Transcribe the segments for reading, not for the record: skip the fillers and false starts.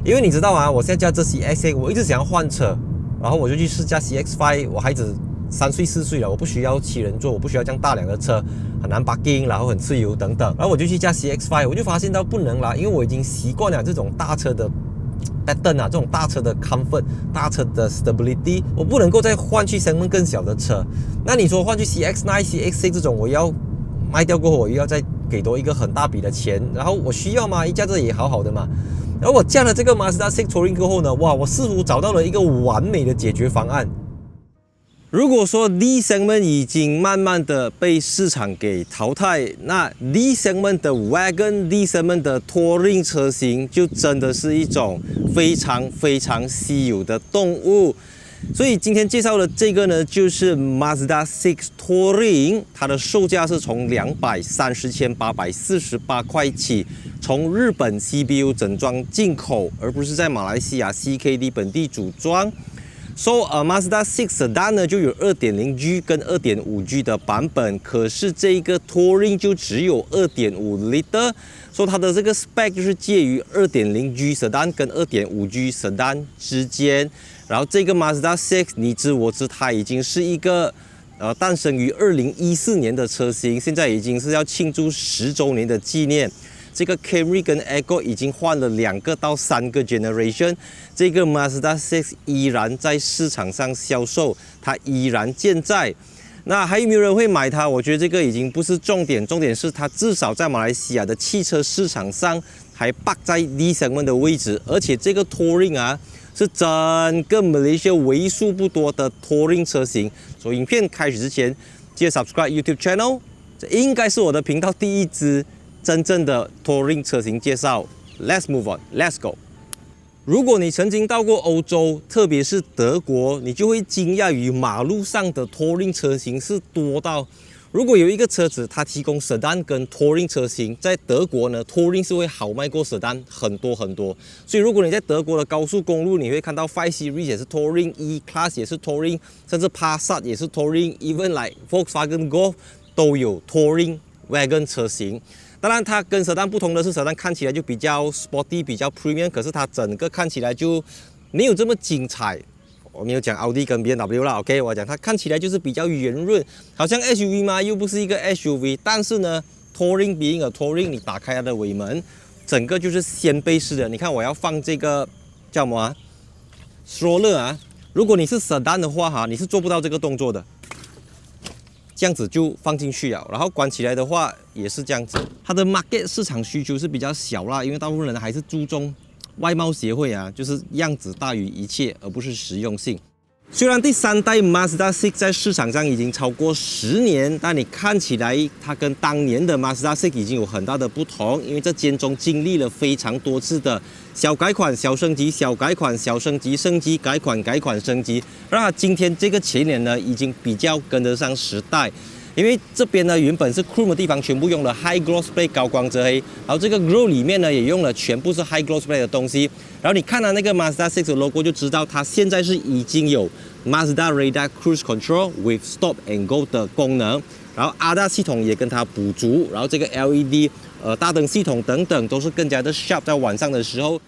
因为你知道吗？我现在驾这 CX， 我一直想要换车，然后我就去试驾 CX-5。我孩子3岁4岁了，我不需要7人座，我不需要这样大辆的车，很难 parking， 然后很吃油等等。然后我就去驾 CX-5， 我就发现到不能啦，因为我已经习惯了这种大车的 pattern 啊，这种大车的 comfort， 大车的 stability， 我不能够再换去segment更小的车。那你说换去 CX-9、CX-6 这种，我要卖掉过后，我又要再给多一个很大笔的钱，然后我需要吗？一驾这也好好的嘛。然后我驾了这个 Mazda 6 Touring 过后呢，哇，我似乎找到了一个完美的解决方案。如果说 D segment 已经慢慢的被市场给淘汰，那 D segment 的 Wagon、D segment 的 Touring 车型就真的是一种非常非常稀有的动物。所以今天介绍的这个呢，就是 Mazda 6 Touring， 它的售价是从230,848块起，从日本 CBU 整装进口，而不是在马来西亚 CKD 本地组装。Mazda 6 Sedan 呢就有 2.0G 跟 2.5G 的版本，可是这个 Touring 就只有 2.5 liter， 它的这个 spec 就是介于 2.0G Sedan 跟 2.5G Sedan 之间。然后这个 Mazda 6， 你知我知，它已经是一个诞生于2014年的车型，现在已经是要庆祝10周年的纪念。这个 Camry 跟 Accord 已经换了2个到3个 generation， 这个 Mazda 6依然在市场上销售，它依然健在。那还有没有人会买它？我觉得这个已经不是重点，重点是它至少在马来西亚的汽车市场上还摆在 D segment 的位置，而且这个 Touring 啊是整个马来西亚为数不多的 Touring 车型。所以影片开始之前，记得 subscribe YouTube channel， 这应该是我的频道第一支真正的 Touring 车型介绍。 Let's move on, let's go。 如果你曾经到过欧洲，特别是德国，你就会惊讶于马路上的 Touring 车型是多到，如果有一个车子它提供 Sedan 跟 Touring 车型，在德国呢 Touring 是会好卖过 Sedan 很多很多。所以如果你在德国的高速公路，你会看到5 Series 也是 Touring， E-Class 也是 Touring， 甚至 Passat 也是 Touring，even like Volkswagen Golf 都有 Touring Wagon 车型。当然，它跟Sedan不同的是，Sedan看起来就比较 sporty， 比较 premium， 可是它整个看起来就没有这么精彩。我没有讲奥迪跟 BMW 啦 ，OK， 我讲它看起来就是比较圆润，好像 SUV 嘛，又不是一个 SUV。但是呢 ，Touring being a Touring， 你打开它的尾门，整个就是掀背式的。你看，我要放这个叫什么啊 ？stroller 啊，如果你是 Sedan 的话哈，你是做不到这个动作的。这样子就放进去了，然后关起来的话也是这样子。它的 market 市场需求是比较小啦，因为大部分人还是注重外貌协会啊，就是样子大于一切，而不是实用性。虽然第3代 Mazda 6在市场上已经超过10年，但你看起来它跟当年的 Mazda 6已经有很大的不同，因为这间中经历了非常多次的小改款、小升级、小改款、小升级、升级、改款、改款、升级，让它今天这个前脸呢已经比较跟得上时代。因为这边呢原本是 Chrome 的地方全部用了 High Gloss Plate 高光遮黑，然后这个 Grille 里面呢也用了全部是 High Gloss Plate 的东西。然后你看到那个 Mazda 6的 logo 就知道它现在是已经有 Mazda Radar Cruise Control with Stop and Go 的功能，然后 ADAS 系统也跟它补足，然后这个 LED 大灯系统等等都是更加的 sharp， 在晚上的时候。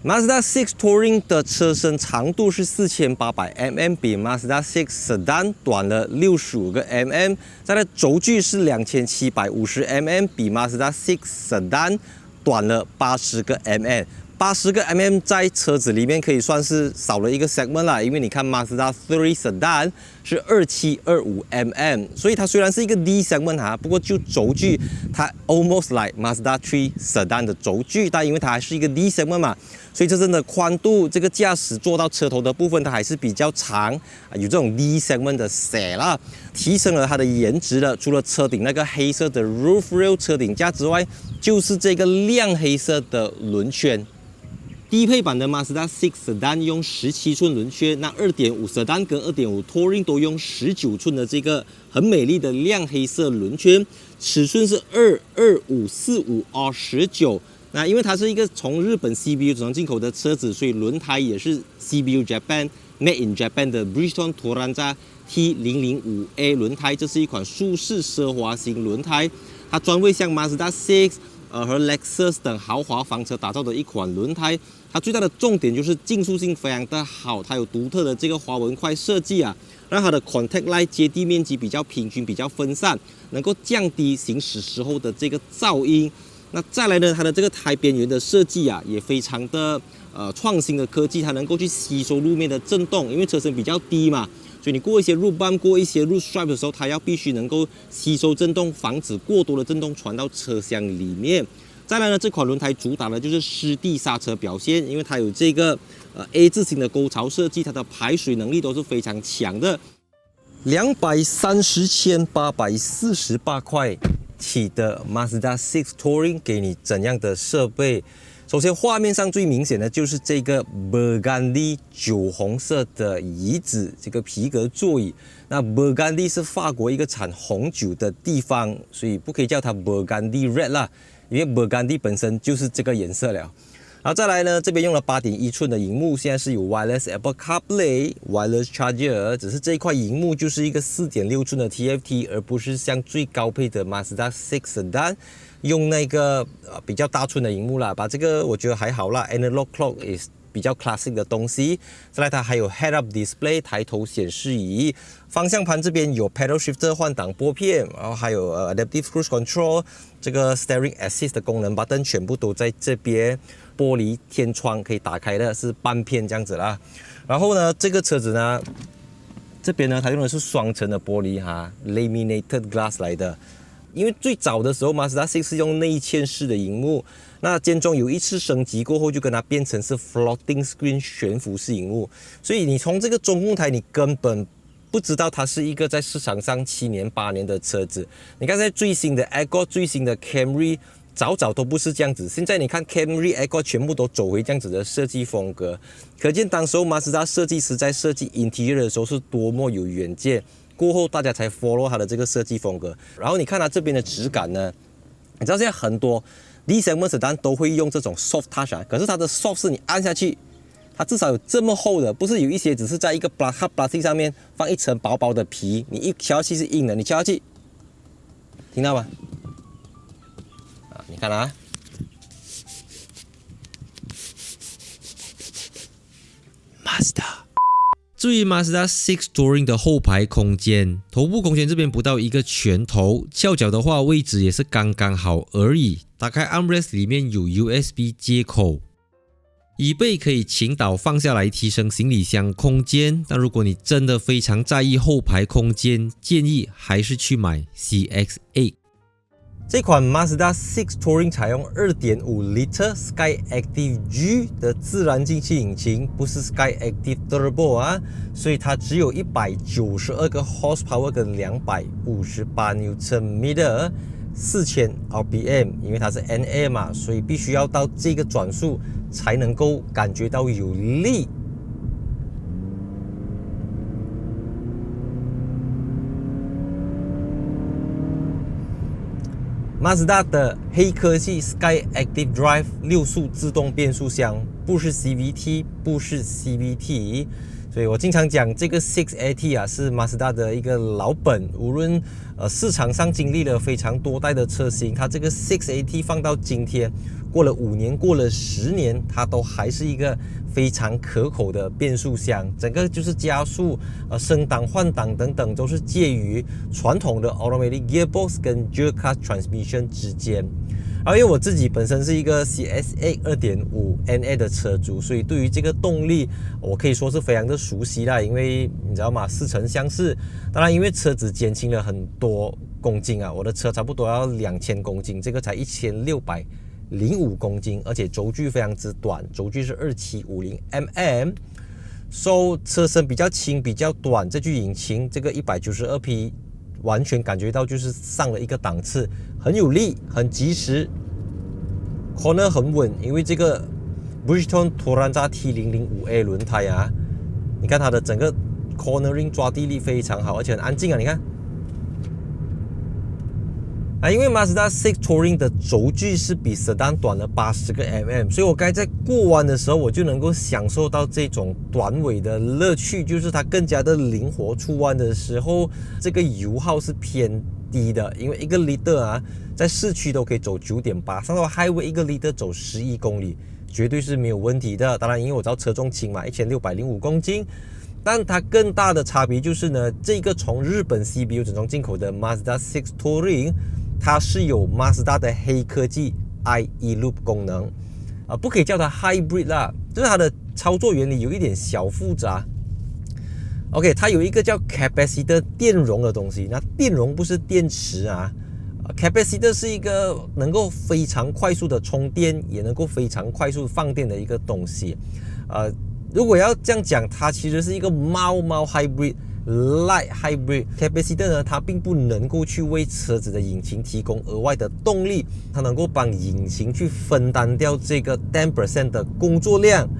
Mazda 6 Touring 的车身长度是4800mm， 比 Mazda 6 Sedan 短了65mm， 再来轴距是2750mm， 比 Mazda 6 Sedan 短了80mm。80mm 在车子里面可以算是少了一个 segment 啦，因为你看 Mazda 3 Sedan 是2725mm， 所以它虽然是一个 D segment 哈，不过就轴距它 almost like Mazda 3 Sedan 的轴距，但因为它还是一个 D segment 嘛，所以这真的宽度，这个驾驶坐到车头的部分它还是比较长，有这种 D segment 的色啦，提升了它的颜值了。除了车顶那个黑色的 roof rail 车顶架之外，就是这个亮黑色的轮圈。低配版的 Mazda 6 Sedan 用17寸轮圈，那 2.5 Sedan 跟 2.5 Touring 都用19寸的这个很美丽的亮黑色轮圈，尺寸是22545R19。那因为它是一个从日本 CBU 组装进口的车子，所以轮胎也是 CBU Japan Made in Japan 的 Bridgestone Turanza T005A 轮胎，这是一款舒适奢华型轮胎，它专为像 Mazda 6和 Lexus 等豪华房车打造的一款轮胎。它最大的重点就是竞速性非常的好，它有独特的这个滑纹块设计啊，让它的 contact line 接地面积比较平均、比较分散，能够降低行驶时候的这个噪音。那再来呢，它的这个胎边缘的设计啊，也非常的创新的科技，它能够去吸收路面的震动，因为车身比较低嘛，所以你过一些路板、过一些路 stripe 的时候，它要必须能够吸收震动，防止过多的震动传到车厢里面。再来呢，这款轮胎主打的就是湿地刹车表现，因为它有这个A 字形的沟槽设计，它的排水能力都是非常强的。230,848块起的 Mazda 6 Touring 给你怎样的设备？首先，画面上最明显的就是这个 Burgundy 酒红色的椅子，这个皮革座椅。那 Burgundy 是法国一个产红酒的地方，所以不可以叫它 Burgundy Red 啦，因为 Burgundy 本身就是这个颜色了。然后再来呢，这边用了8.1寸的荧幕，现在是有 Wireless Apple CarPlay、Wireless Charger， 只是这一块荧幕就是一个4.6寸的 TFT， 而不是像最高配的 Mazda 6 Sedan 用那个比较大寸的荧幕啦。把这个我觉得还好啦 ，Analog Clock is 比较 classic 的东西。再来它还有 Head Up Display 抬头显示仪，方向盘这边有 Pedal Shifter 换挡拨片，然后还有Adaptive Cruise Control 这个 Steering Assist 的功能 ，button 全部都在这边。玻璃天窗可以打开的，是半片这样子啦。然后呢，这个车子呢，这边呢它用的是双层的玻璃哈 ，laminated glass 来的。因为最早的时候 Mazda 6是用内嵌式的荧幕，那间中有一次升级过后，就跟它变成是 floating screen 悬浮式荧幕，所以你从这个中控台，你根本不知道它是一个在市场上7年8年的车子。你看在最新的 Accord、最新的 Camry。早都不是这样子，现在你看 Camry、Accord 全部都走回这样子的设计风格，可见当时候马自达设计师在设计 interior 的时候是多么有远见。过后大家才 follow 它的这个设计风格。然后你看它这边的质感呢，你知道现在很多 D segment sedan 都会用这种 soft touch 啊，可是它的 soft 是你按下去，它至少有这么厚的，不是有一些只是在一个 plastic 上面放一层薄薄的皮，你一敲下去是硬的，你敲下去，听到吗？你看啊 ，Mazda。至于 Mazda 6 Touring 的后排空间，头部空间这边不到一个拳头，翘脚的话位置也是刚刚好而已。打开 armrest 里面有 USB 接口，椅背可以倾倒放下来提升行李箱空间。但如果你真的非常在意后排空间，建议还是去买 CX-8。这款 Mazda 6 Touring 采用 2.5L Skyactiv G 的自然进气引擎，不是 Skyactiv Turbo 啊，所以它只有192个 horsepower 跟258 Nm， 4000 RPM， 因为它是 NA 嘛，所以必须要到这个转速才能够感觉到有力。Mazda 的黑科技 Skyactiv Drive 6速自动变速箱，不是 CVT， 不是 CVT， 所以我经常讲这个 6AT 啊是 Mazda 的一个老本，无论市场上经历了非常多代的车型，它这个 6AT 放到今天，过了5年，过了10年，它都还是一个非常可口的变速箱，整个就是加速、升档、换挡等等，都是介于传统的 automatic gearbox 跟 gear clutch transmission 之间。因为我自己本身是一个 CX-8 2.5 NA 的车主，所以对于这个动力，我可以说是非常的熟悉啦。因为你知道吗，似曾相识。当然，因为车子减轻了很多公斤啊，我的车差不多要2000公斤，这个才1605公斤，而且轴距非常之短，轴距是2750mm， so 车身比较轻比较短，这具引擎这个192匹完全感觉到就是上了一个档次，很有力，很及时 ，corner 很稳，因为这个 Bridgestone Turanza T005A 轮胎啊，你看它的整个 cornering 抓地力非常好，而且很安静啊，你看。因为 Mazda 6 Touring 的轴距是比 Sedan 短了80个 mm， 所以我刚才在过弯的时候，我就能够享受到这种短尾的乐趣，就是它更加的灵活。出弯的时候，这个油耗是偏低的，因为1个 liter 啊，在市区都可以走9.8，上到 highway 1个 liter 走11公里，绝对是没有问题的。当然，因为我知道车重轻嘛，1605公斤。但它更大的差别就是呢，这个从日本 CBU 整装进口的 Mazda 6 Touring， 它是有 Mazda 的黑科技 i-eLoop 功能，不可以叫它 Hybrid 啦，就是它的操作原理有一点小复杂。OK， 它有一个叫 Capacitor 电容的东西，那电容不是电池啊，Capacitor 是一个能够非常快速的充电，也能够非常快速放电的一个东西，如果要这样讲，它其实是一个猫 hybrid、light hybrid。Capacitor 呢，它并不能够去为车子的引擎提供额外的动力，它能够帮引擎去分担掉这个 10% 的工作量，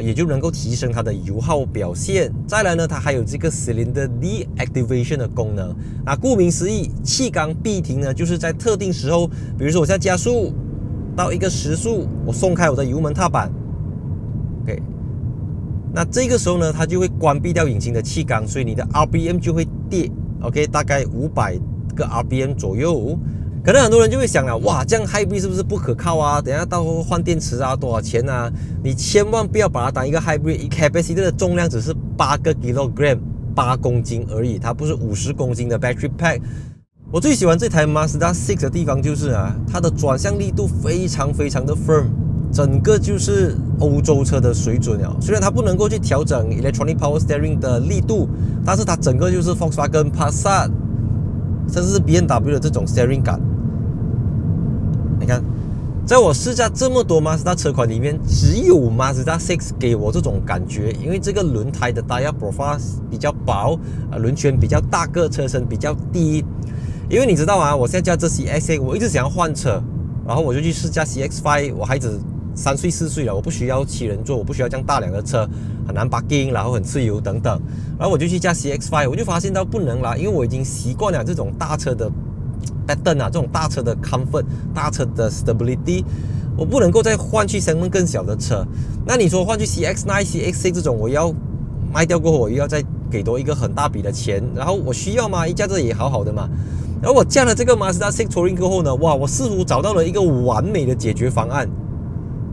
也就能够提升它的油耗表现。再来呢，它还有这个 cylinder deactivation 的功能。那顾名思义，气缸闭停呢，就是在特定时候，比如说我现在加速到一个时速，我松开我的油门踏板 ，OK。那这个时候呢，它就会关闭掉引擎的气缸，所以你的 RPM 就会跌 ，OK， 大概500个 RPM 左右。可能很多人就会想了，哇，这样 Hybrid 是不是不可靠啊？等一下到时候换电池啊，多少钱啊？你千万不要把它当一个 Hybrid，Capacitor 的重量只是8个 kilogram，8公斤而已，它不是50公斤的 battery pack。我最喜欢这台 Mazda 6的地方就是它的转向力度非常的 firm。整个就是欧洲车的水准了，虽然它不能够去调整 Electronic Power Steering 的力度，但是它整个就是 Volkswagen、Passat， 甚至是 BMW 的这种 steering 感。你看，在我试驾这么多 Mazda 车款里面，只有 Mazda 6给我这种感觉，因为这个轮胎的 tire profile 比较薄，轮圈比较大个，车身比较低。因为你知道我现在驾这 CX-8， 我一直想要换车，然后我就去试驾 CX-5， 我孩子3岁4岁了，我不需要7人座，我不需要这样大辆的车，很难 parking， 然后很吃油等等，然后我就去驾 CX-5， 我就发现到不能啦，因为我已经习惯了这种大车的 pattern 这种大车的 comfort， 大车的 stability， 我不能够再换去相对更小的车。那你说换去 CX-9、CX-6 这种，我要卖掉过后，我又要再给多一个很大笔的钱，然后我需要吗？一驾这也好好的嘛。然后我驾了这个 Mazda 6 Touring 过后呢，哇，我似乎找到了一个完美的解决方案。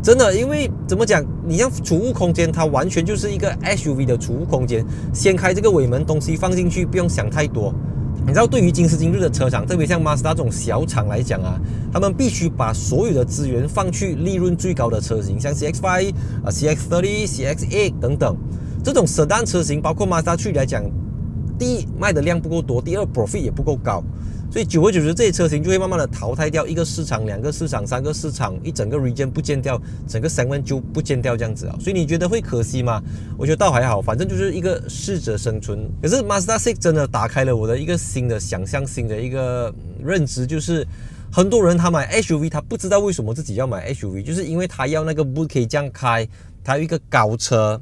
真的，因为怎么讲，你像储物空间，它完全就是一个 SUV 的储物空间。掀开这个尾门，东西放进去，不用想太多。你知道，对于今时今日的车厂，特别像 Mazda 这种小厂来讲他们必须把所有的资源放去利润最高的车型，像 CX-5、CX-30、CX-8 等等。这种 sedan 车型，包括 Mazda 3来讲，第一卖的量不够多，第二 profit 也不够高。所以久而久之，这些车型就会慢慢的淘汰掉，一个市场、2个市场、3个市场，一整个 region 不见掉，整个 segment 就不见掉这样子啊。所以你觉得会可惜吗？我觉得倒还好，反正就是一个适者生存。可是 Mazda 6真的打开了我的一个新的想象、新的一个认知，就是很多人他买 SUV， 他不知道为什么自己要买 SUV， 就是因为他要那个 boot 可以这样开，他有一个高车。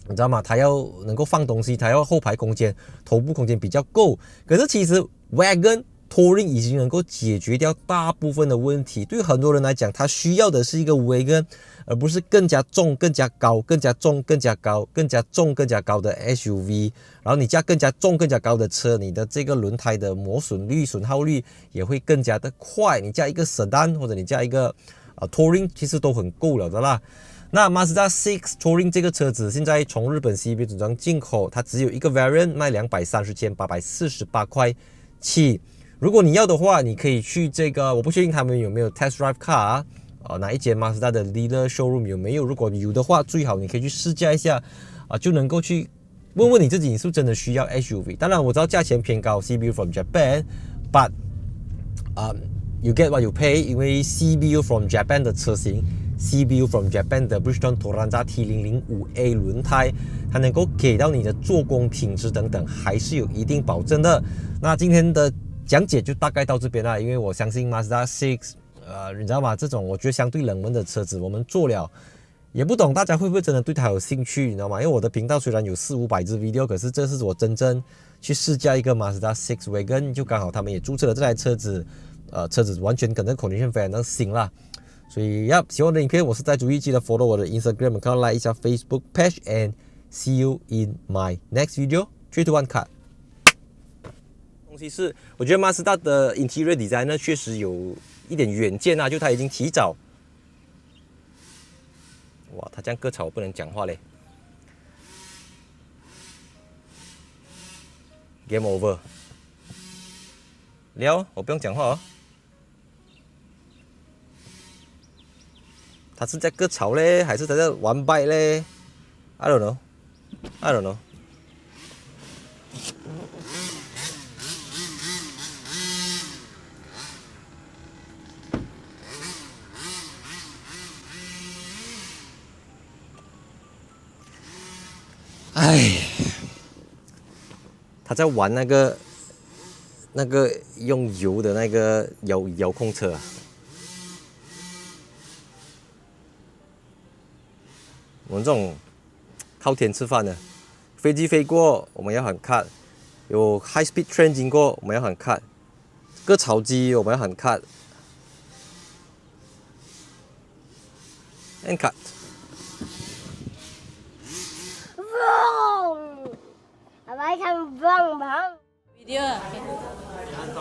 你知道吗？它要能够放东西，它要后排空间、头部空间比较够。可是其实 Wagon、Touring 已经能够解决掉大部分的问题。对于很多人来讲，他需要的是一个 Wagon， 而不是更加重、更加高、更加重、更加高、更加重、更加高的 SUV。然后你驾更加重、更加高的车，你的这个轮胎的磨损率、损耗率也会更加的快。你驾一个 Sedan 或者你驾一个Touring， 其实都很够了的啦。那 Mazda 6 Touring 这个车子现在从日本 CBU 整装进口，它只有一个 variant 卖230,848块起。如果你要的话，你可以去这个，我不确定他们有没有 test drive car，哪一间 Mazda 的 dealer showroom 有没有？如果有的话，最好你可以去试驾一下，就能够去问问你自己，你是不是真的需要 SUV？ 当然我知道价钱偏高 ，CBU from Japan，but you get what you pay， 因为 CBU from Japan 的车型。CBU from Japan 的 Bridgestone Turanza T005A 轮胎，它能够给到你的做工品质等等，还是有一定保证的。那今天的讲解就大概到这边了，因为我相信 Mazda 6，你知道吗？这种我觉得相对冷门的车子，我们做了也不懂大家会不会真的对它有兴趣，你知道吗？因为我的频道虽然有400-500支 video， 可是这是我真正去试驾一个 Mazda 6 Wagon， 就刚好他们也注册了这台车子，车子完全跟这 condition 非常的新啦。所以喜欢我的影片，我是在主义记得 follow 我的 Instagram， 可以 like 一下 Facebook page and see you in my next video。 3, 2, 1 cut。 东西是我觉得 Mazda 的 interior design 呢确实有一点远见就它已经提早哇，他这样割草我不能讲话嘞。Game over。了，我不用讲话哦。他是在割草嘞，还是他在玩拜嘞 ？I don't know. I don't know. 哎，他在玩那个用油的那个遥控车啊。我们这种靠天吃饭的，飞机飞过我们要喊 cut， 有 high speed train 经过我们要喊 cut， 割草机我们要喊 cut and cut。Wrong. I can wrong, mom. Video. Jangan